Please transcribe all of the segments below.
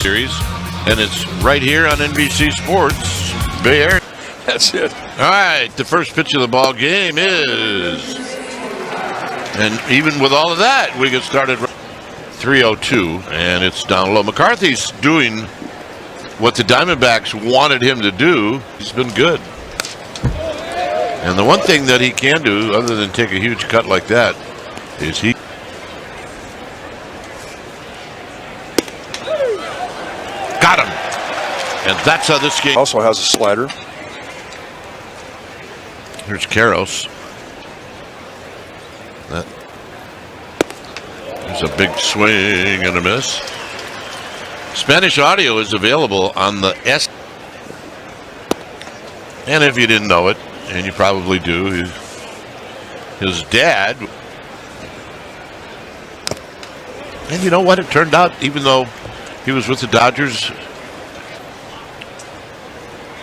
Series, and it's right here on NBC Sports Bay Area. That's it. All right, the first pitch of the ball game is, and even with all of that, we get started 3-0-2, and it's down low. McCarthy's doing what the Diamondbacks wanted him to do. He's been good. And the one thing that he can do, other than take a huge cut like that, is he got him. And that's how this game also has a slider. Here's Karros. There's a big swing and a miss. Spanish audio is available on the S. And if you didn't know it, and you probably do, his dad. And you know what? It turned out, even though he was with the Dodgers,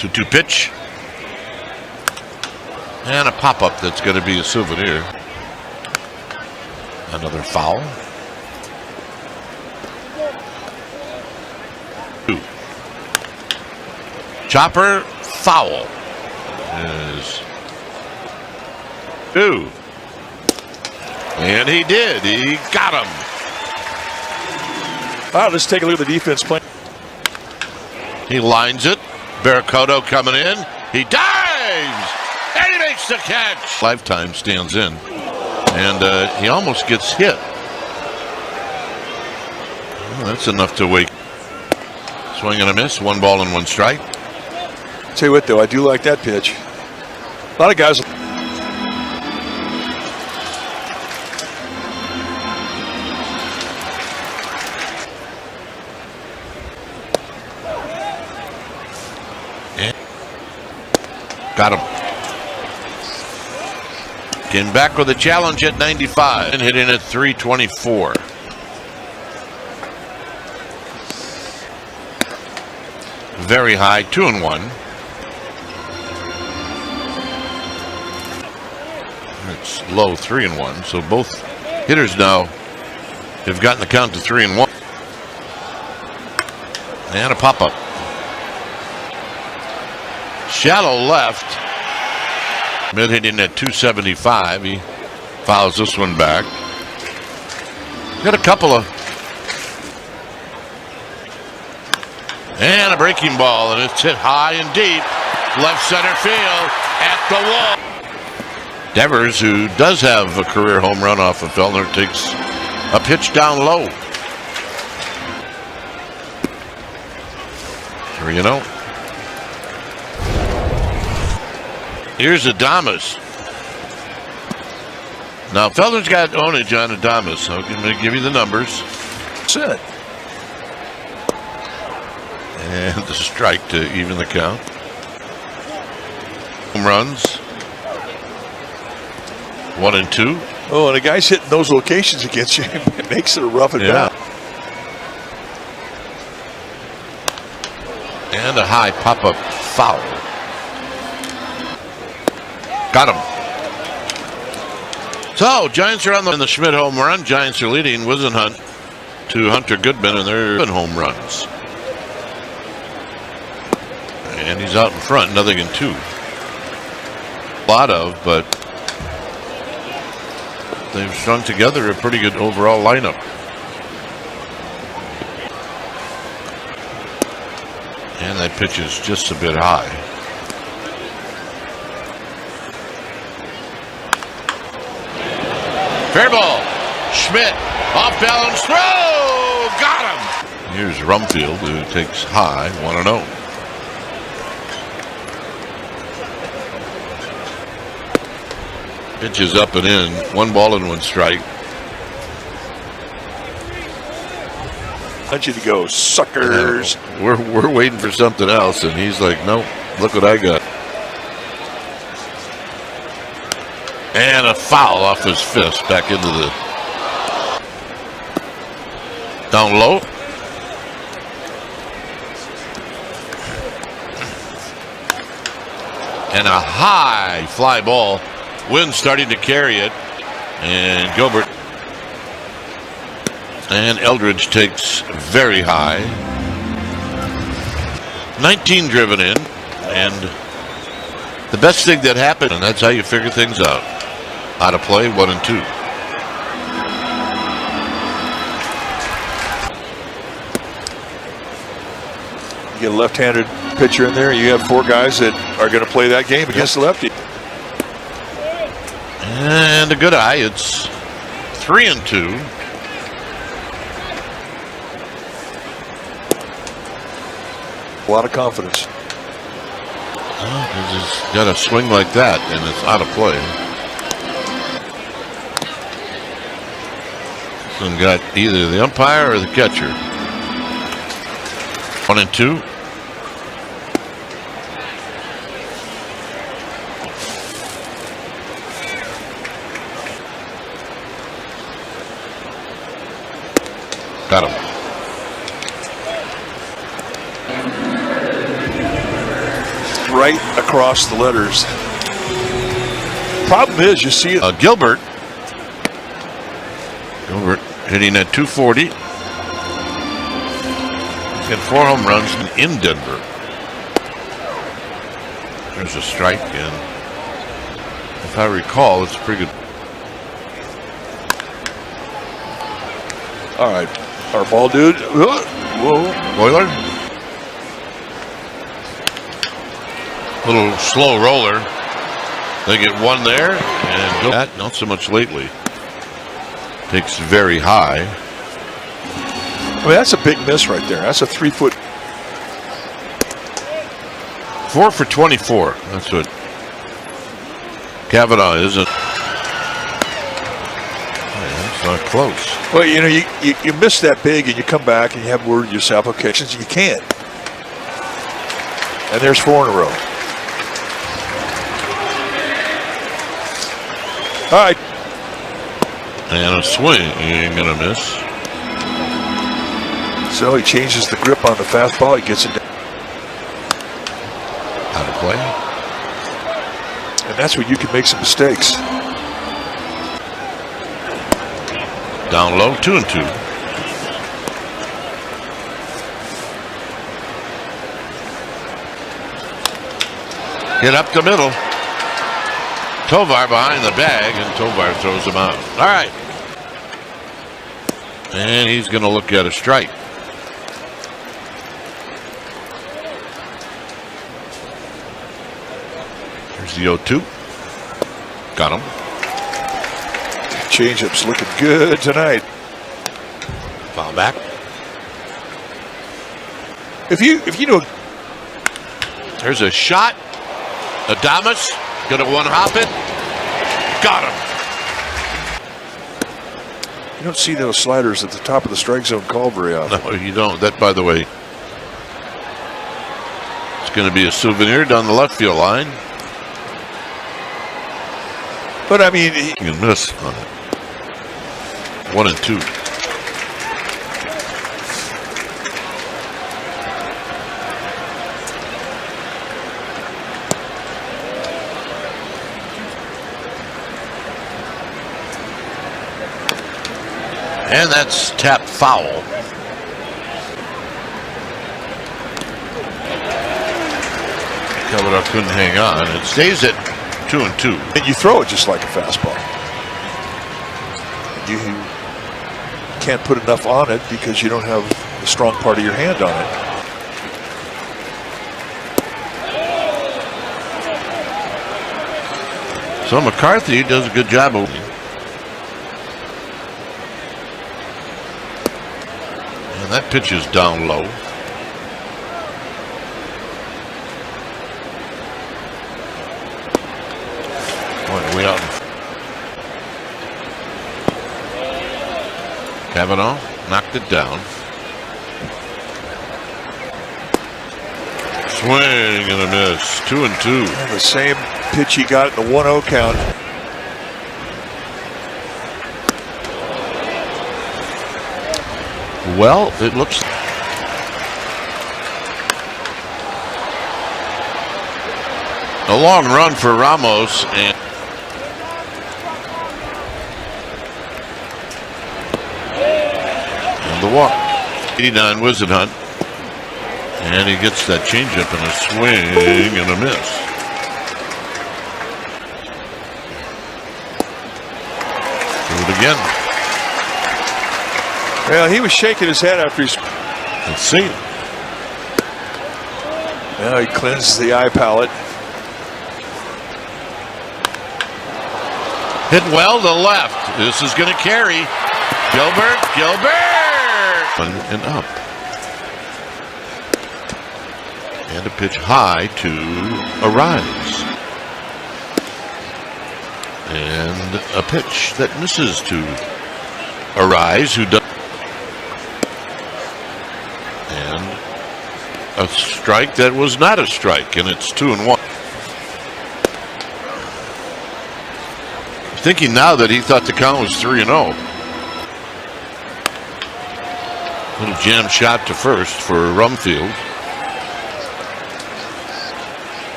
to pitch. And a pop-up that's going to be a souvenir. Another foul. Two. Chopper foul. Is two. And he did. He got him. Wow, let's take a look at the defense play. He lines it. Barracuda coming in. He dives. And he makes the catch. Lifetime stands in. And he almost gets hit. Well, that's enough to wake. Swing and a miss. 1 ball and 1 strike. Tell you what, though, I do like that pitch. A lot of guys. Got him. Came back with a challenge at 95 and hitting at 324. Very high, 2-1. It's low, 3-1. So both hitters now have gotten the count to 3-1. And a pop-up. Shallow left. Mid hitting at 275. He fouls this one back. Got a couple of. And a breaking ball, and it's hit high and deep. Left center field at the wall. Devers, who does have a career home run off of Fellner, takes a pitch down low. 3-0. Here's Adames. Now, Felder's got ownage on Adames, so I'm going to give you the numbers. That's it. And the strike to even the count. Home runs. 1 and 2. Oh, and the guy's hitting those locations against you. It makes it a rough and down. And a high pop-up foul. Got him. So, Giants are on the Schmidt home run. Giants are leading Wisenhunt to Hunter Goodman, and they're in home runs. And he's out in front, 0-2. A lot of, but they've strung together a pretty good overall lineup. And that pitch is just a bit high. Fair ball. Schmidt off balance throw. Got him. Here's Rumfield, who takes high, 1-0. Pitch is up and in. 1 ball and 1 strike. I want you to go, suckers. We're waiting for something else, and he's like, nope, look what I got. And a foul off his fist back into the down low. And a high fly ball. Wind starting to carry it. And Gilbert and Eldridge takes very high. 19 driven in, and the best thing that happened, and that's how you figure things out. Out of play, 1 and 2. You get a left-handed pitcher in there, you have 4 guys that are going to play that game against the lefty. And a good eye. It's 3 and 2. A lot of confidence. He's got a swing like that, and it's out of play. This one got either the umpire or the catcher. 1 and 2. Got him. Right across the letters. Problem is, you see it. Gilbert hitting at 240. He's got 4 home runs in Denver. There's a strike, and if I recall, it's pretty good. All right, our ball dude. Whoa, Boiler. Little slow roller. They get 1 there, and that not so much lately. Takes very high. I mean, that's a big miss right there. That's a 3-foot. 4 for 24. That's what Kavanaugh is. That's not close. Well, you know, you miss that big, and you come back and you have word yourself. Okay, since you can't, and there's 4 in a row. All right. And a swing, he ain't gonna miss. So he changes the grip on the fastball. He gets it down. Out of play. And that's where you can make some mistakes. Down low, 2 and 2. Get up the middle. Tovar behind the bag, and Tovar throws him out. All right. And he's going to look at a strike. Here's the 0-2. Got him. Changeup's looking good tonight. Foul back. If you know, There's a shot. Adames gonna one-hop it. Got him. you don't see those sliders at the top of the strike zone called very often. No, you don't. That, by the way, it's going to be a souvenir down the left field line. But I mean, You can miss on it. 1 and 2. And that's tap foul. Kavanaugh couldn't hang on. It stays at 2 and 2. and you throw it just like a fastball. You can't put enough on it because you don't have the strong part of your hand on it. So McCarthy does a good job of. And that pitch is down low. Way out. Kavanaugh knocked it down. Swing and a miss. 2 and 2. And the same pitch he got in the 1-0 count. Well, it looks. A long run for Ramos, and the walk. 89 Whisenhunt. And he gets that changeup and a swing and a miss. Do it again. Well, he was shaking his head after he's. Let's see. Now he cleanses the eye palate. Hit well to left. This is going to carry. Gilbert. And up. And a pitch high to Arise. And a pitch that misses to Arise, who does. And a strike that was not a strike, and it's 2-1. Thinking now that he thought the count was 3-0. Little jam shot to first for Rumfield.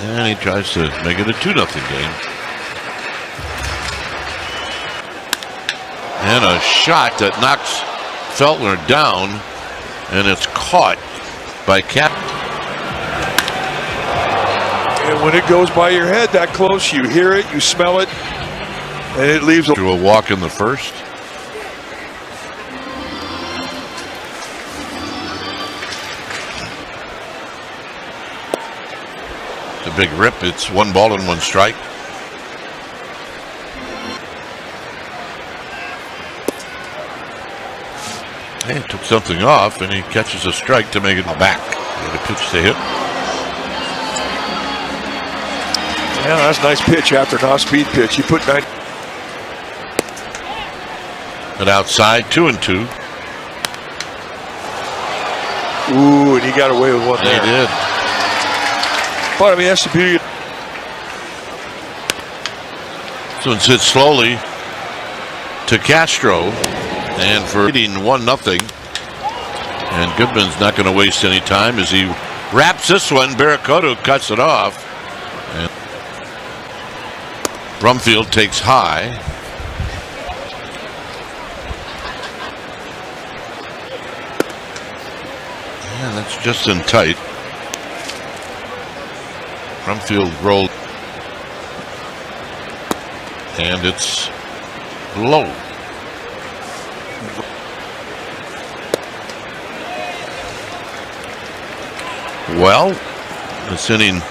And he tries to make it a 2-0 game. And a shot that knocks Feltner down, and it's caught by Cap. And when it goes by your head that close, you hear it, you smell it, and it leaves to a walk in the first. It's a big rip. It's 1 ball and 1 strike. And took something off, and he catches a strike to make it back. And a pitch to hit. Yeah, that's a nice pitch after an off-speed pitch. He put 9. And outside, 2-2. Ooh, and he got away with one there. He did. But I mean, that's the beauty. So it's hit slowly to Castro, and for hitting 1-0. And Goodman's not going to waste any time as he wraps this one. Barracuda cuts it off. And Rumfield takes high. And that's just in tight. Rumfield rolled. And it's low. Well, this inning.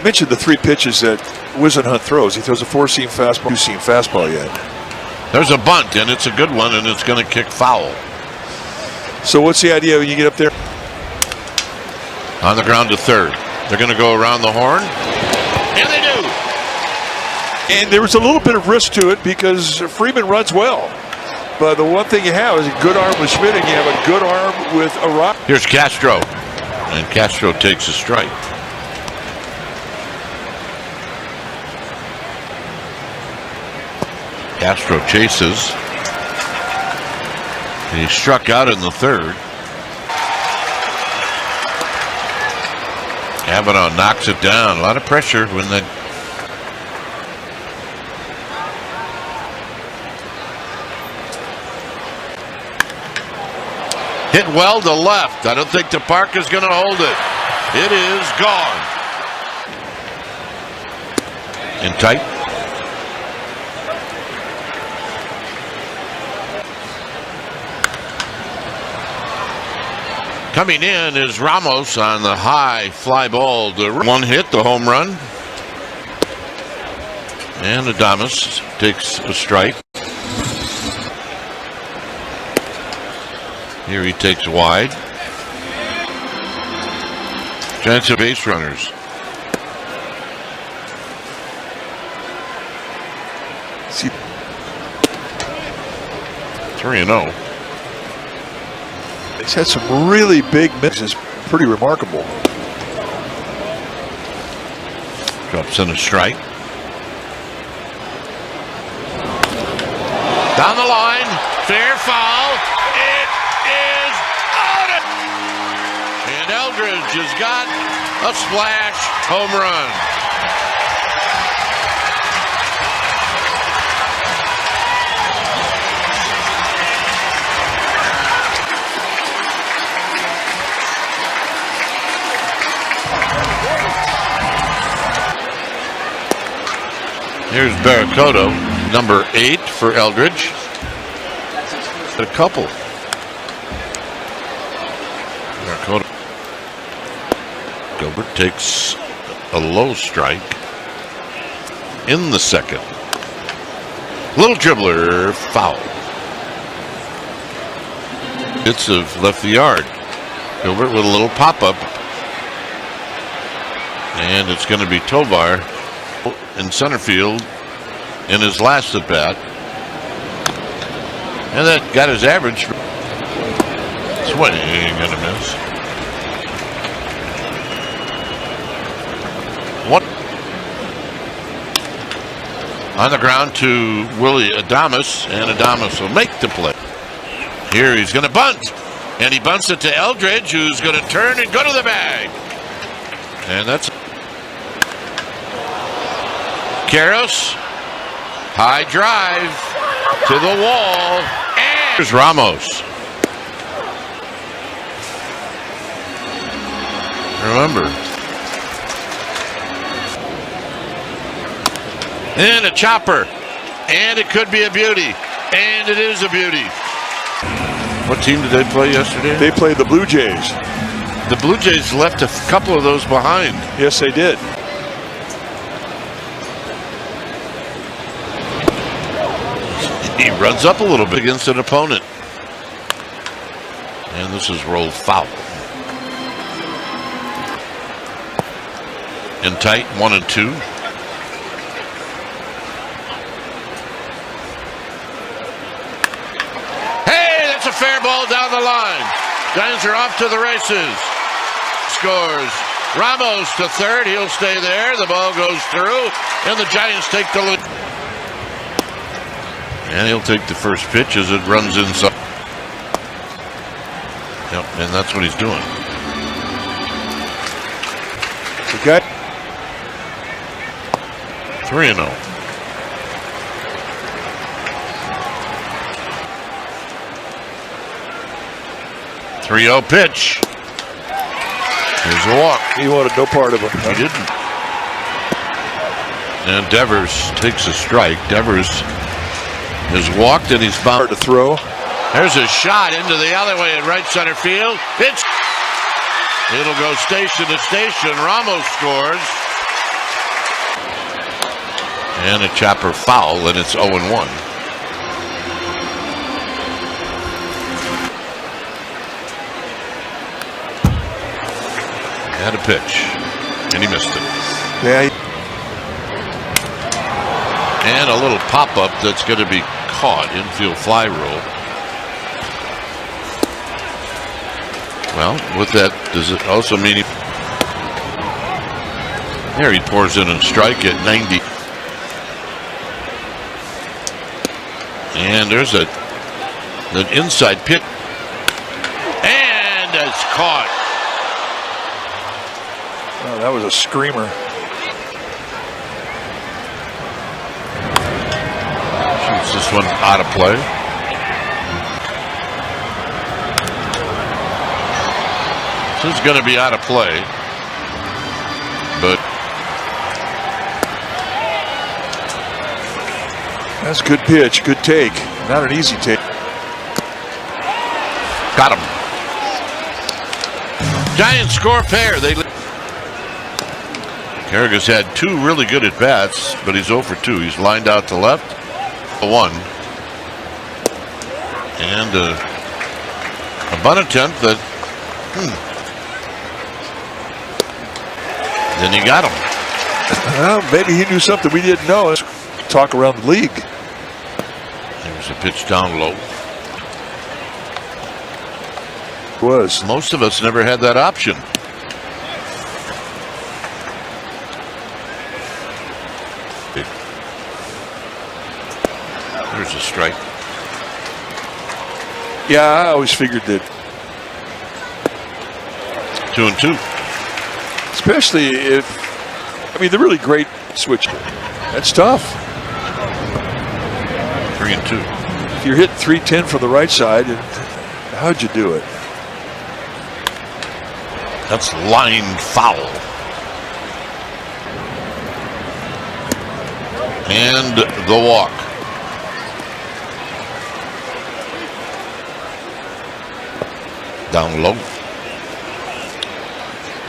Mentioned the 3 pitches that Whisenhunt throws. He throws a 4-seam fastball, 2-seam fastball yet. There's a bunt, and it's a good one, and it's going to kick foul. So what's the idea when you get up there? On the ground to third. They're going to go around the horn. And they do. And there was a little bit of risk to it because Freeman runs well. But the one thing you have is a good arm with Schmidt, and you have a good arm with a rock. Here's Castro. And Castro takes a strike. Castro chases. And he struck out in the third. Kavanaugh knocks it down. A lot of pressure when that. Hit well to left. I don't think the park is going to hold it. It is gone. In tight. Coming in is Ramos on the high fly ball. The 1 hit, the home run. And Adames takes a strike. Here he takes wide. Chance of base runners. See. 3-0. He's had some really big misses. Pretty remarkable. Drops in a strike. Down the line. Fair foul. It is out. And Eldridge has got a splash home run. Here's Barracoto, number 8 for Eldridge. A couple. Barracoto. Gilbert takes a low strike in the second. Little dribbler, foul. Bits have left the yard. Gilbert with a little pop-up. And it's going to be Tovar in center field in his last at bat. And that got his average. Swing and a miss. One on the ground to Willie Adames, and Adames will make the play. Here he's going to bunt, and he bunts it to Eldridge, who's going to turn and go to the bag. And that's Karros, high drive to the wall, and here's Ramos. Remember. And a chopper, and it could be a beauty, and it is a beauty. What team did they play yesterday? They played the Blue Jays. The Blue Jays left a couple of those behind. Yes, they did. He runs up a little bit against an opponent. And this is rolled foul. In tight, 1 and 2. Hey, that's a fair ball down the line. Giants are off to the races. Scores. Ramos to third. He'll stay there. The ball goes through, and the Giants take the lead. And he'll take the first pitch as it runs inside. Yep, and that's what he's doing. Okay. 3-0. Three-0 pitch. Here's a walk. He wanted no part of it. He didn't. And Devers takes a strike. Devers has walked and he's bound to throw. There's a shot into the alleyway in right center field. It'll go station to station. Ramos scores. And a chopper foul, and it's 0-1. Had a pitch, and he missed it. Yeah. And a little pop-up that's going to be caught. Infield fly rule. Well, with that, does it also mean there he pours in a strike at 90. And there's an inside pitch. And it's caught. Oh, that was a screamer. Shoots this one out of play. This is going to be out of play. But that's a good pitch, good take. Not an easy take. got him. Giants score a pair. Carragher's had 2 really good at bats, but he's 0 for 2. He's lined out to left, a 1, and a bunt attempt that. Then he got him. Well, maybe he knew something we didn't know. Let's talk around the league. There's a pitch down low. Most of us never had that option. There's a strike. Yeah, I always figured that. 2 and 2. Especially if, I mean, they're really great switch. That's tough. 3 and 2. If you're hitting 310 from the right side, how'd you do it? That's line foul. And the walk. Down low.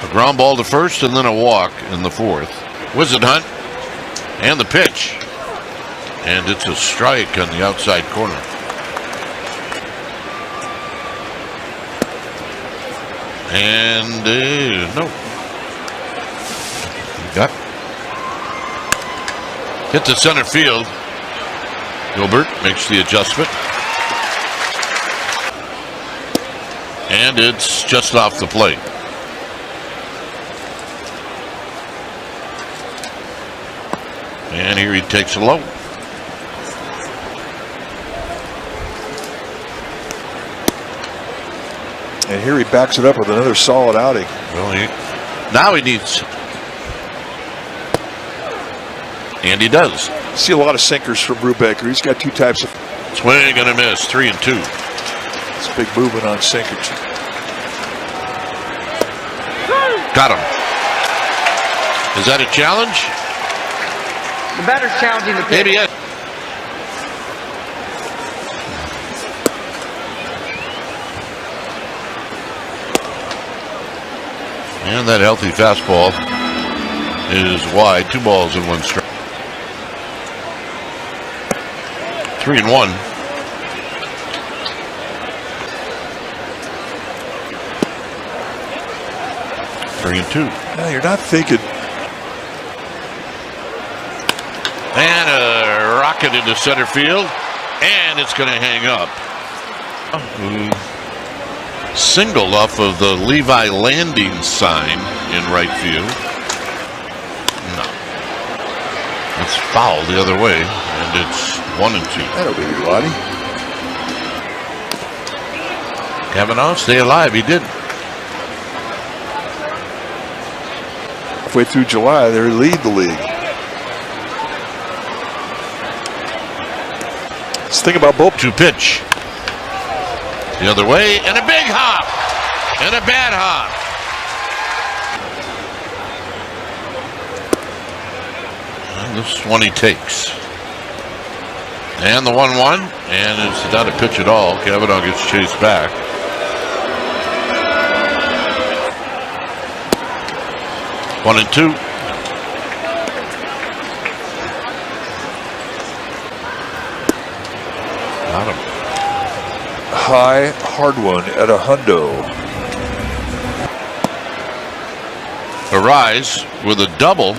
A ground ball to first and then a walk in the fourth. Wizard Hunt. And the pitch. And it's a strike on the outside corner. And no. Got hit to center field. Gilbert makes the adjustment. And it's just off the plate. And here he takes a low. And here he backs it up with another solid outing. Well, now he needs. And he does. See a lot of sinkers from Brubaker. He's got two types of. Swing and a miss, 3-2. It's a big movement on sinkers. Got him. Is that a challenge? The batter's challenging the pitch. Maybe yes. And that healthy fastball is wide. 2 balls and 1 strike. 3-1. Three and 2. Now you're not thinking. And a rocket into center field. And it's going to hang up. Singled off of the Levi landing sign in right field. No. It's foul the other way. And it's 1-2. That'll be your Lottie. Kavanaugh, stay alive. He did. Halfway through July, they lead the league. Let's think about both. 2 pitch. The other way, and a big hop. And a bad hop. And this one he takes. And the 1-1. And it's not a pitch at all. Kavanaugh gets chased back. One and 2. Got him. High, hard one at a hundo. Arise with a double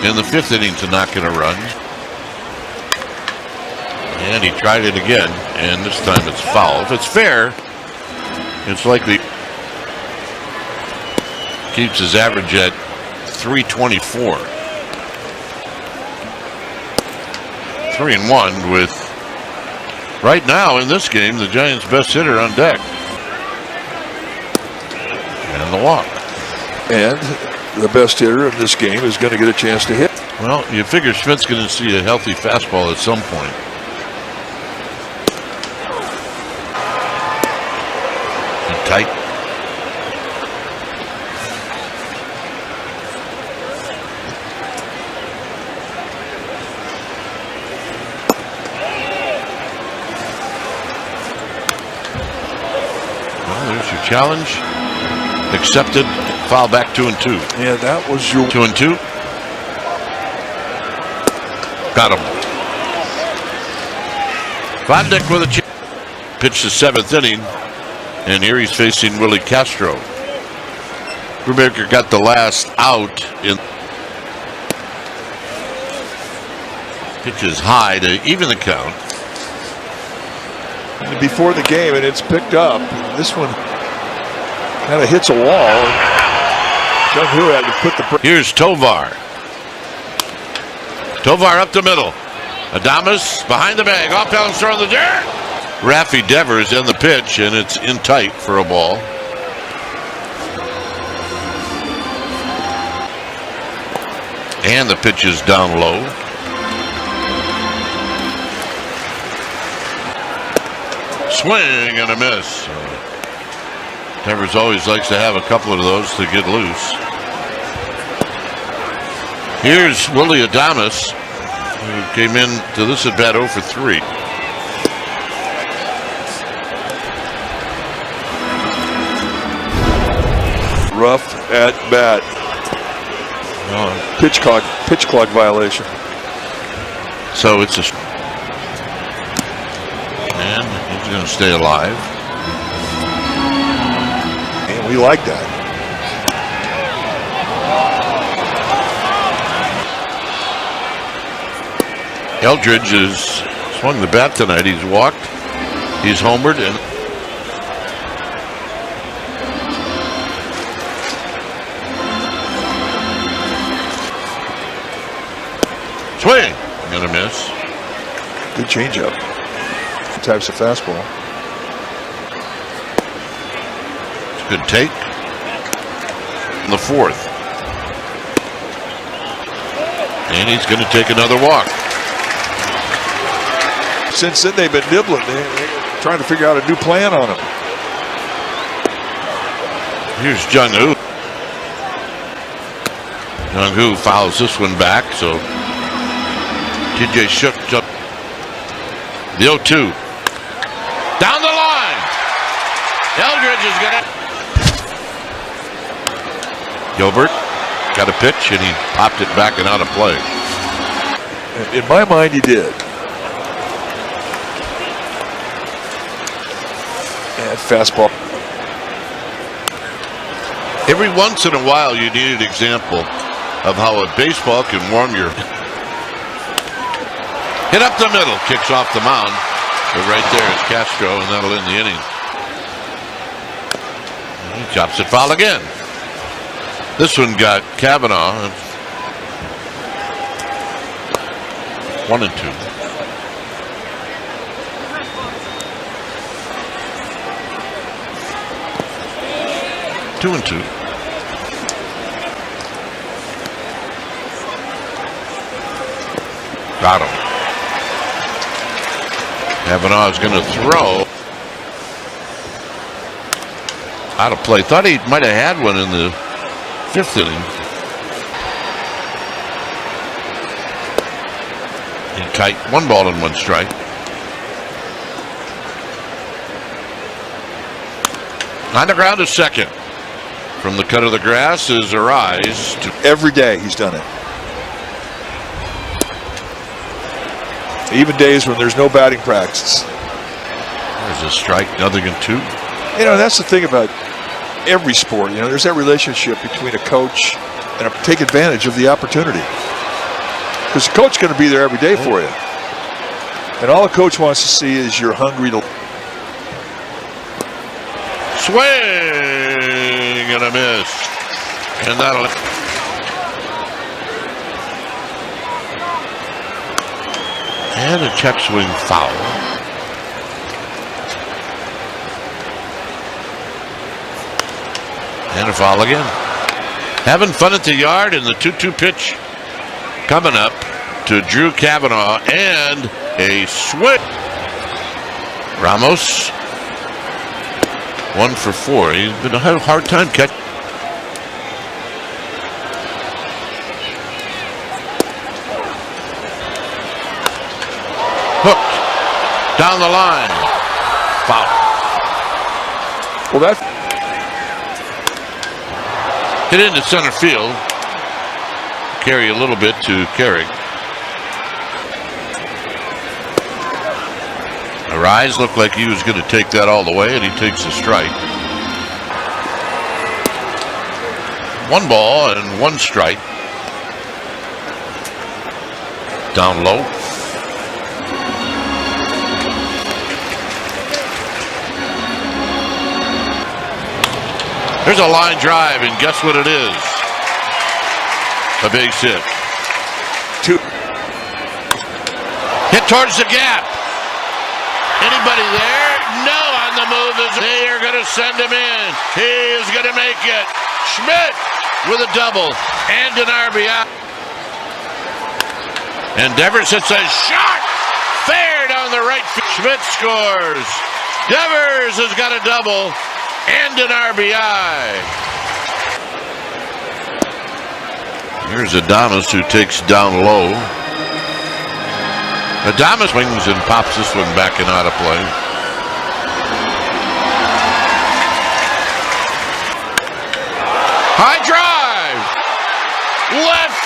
in the 5th inning to knock in a run. And he tried it again, and this time it's foul. If it's fair, it's likely keeps his average at 324. 3-1 with, right now in this game, the Giants' best hitter on deck. And the walk. And the best hitter in this game is going to get a chance to hit. Well, you figure Schmidt's going to see a healthy fastball at some point. And tight. Challenge accepted. Foul back. 2-2. Yeah, that was your 2-2. Got him. Vodnik with a pitch the 7th inning, and here he's facing Willie Castro. Brubaker got the last out in. Pitches high to even the count. before the game, and it's picked up. This one kind of hits a wall. Jung-Hoo had to put the. Here's Tovar. Tovar up the middle. Adames behind the bag. Off balance throw in the dirt. Raffy Devers in the pitch, and it's in tight for a ball. And the pitch is down low. Swing and a miss. Devers always likes to have a couple of those to get loose. Here's Willie Adames. who came in to this at bat 0 for 3. Rough at bat. Pitch clock violation. So it's and he's going to stay alive. And we like that. Eldridge has swung the bat tonight. He's walked, he's homered, and swing. Gonna miss. Good changeup. Types of fastball. It's a good take. In the 4th. And he's going to take another walk. Since then they've been nibbling. They're trying to figure out a new plan on him. Here's Jung-Hoo. Jung-Hoo fouls this one back, so TJ Shook up the 0-2. Down the line. Eldridge is going to. Gilbert got a pitch and he popped it back and out of play. In my mind, he did. And fastball. Every once in a while, you need an example of how a baseball can warm your. Hit up the middle, kicks off the mound. But right there is Castro, and that'll end the inning. And he chops it foul again. This one got Kavanaugh. 1-2. 2-2. Got him. Kavanaugh is going to throw. Out of play. Thought he might have had one in the 5th inning. And Kite, 1 ball and 1 strike. On the ground to second. From the cut of the grass is Arise. Every day he's done it. Even days when there's no batting practice. There's a strike, nothing in 2. You know, that's the thing about every sport. You know, there's that relationship between a coach and take advantage of the opportunity. Because the coach is going to be there every day for you. And all the coach wants to see is you're hungry to. Swing and a miss. And that'll. And a check swing foul. And a foul again. Having fun at the yard, and the 2-2 pitch coming up to Drew Kavanaugh, and a swing. Ramos, 1 for 4. He's been having a hard time catching. Hooked down the line. Foul. Well, that hit into center field. Carry a little bit to Carrick. Arise looked like he was going to take that all the way, and he takes a strike. 1 ball and 1 strike. Down low. There's a line drive, and guess what it is? A base hit. 2. Hit towards the gap. Anybody there? No, on the move. They are going to send him in. He is going to make it. Schmidt with a double and an RBI. And Devers hits a shot. Fair down the right field. Schmidt scores. Devers has got a double and an RBI. Here's Adonis, who takes down low. Adames swings and pops this one back and out of play. High drive, left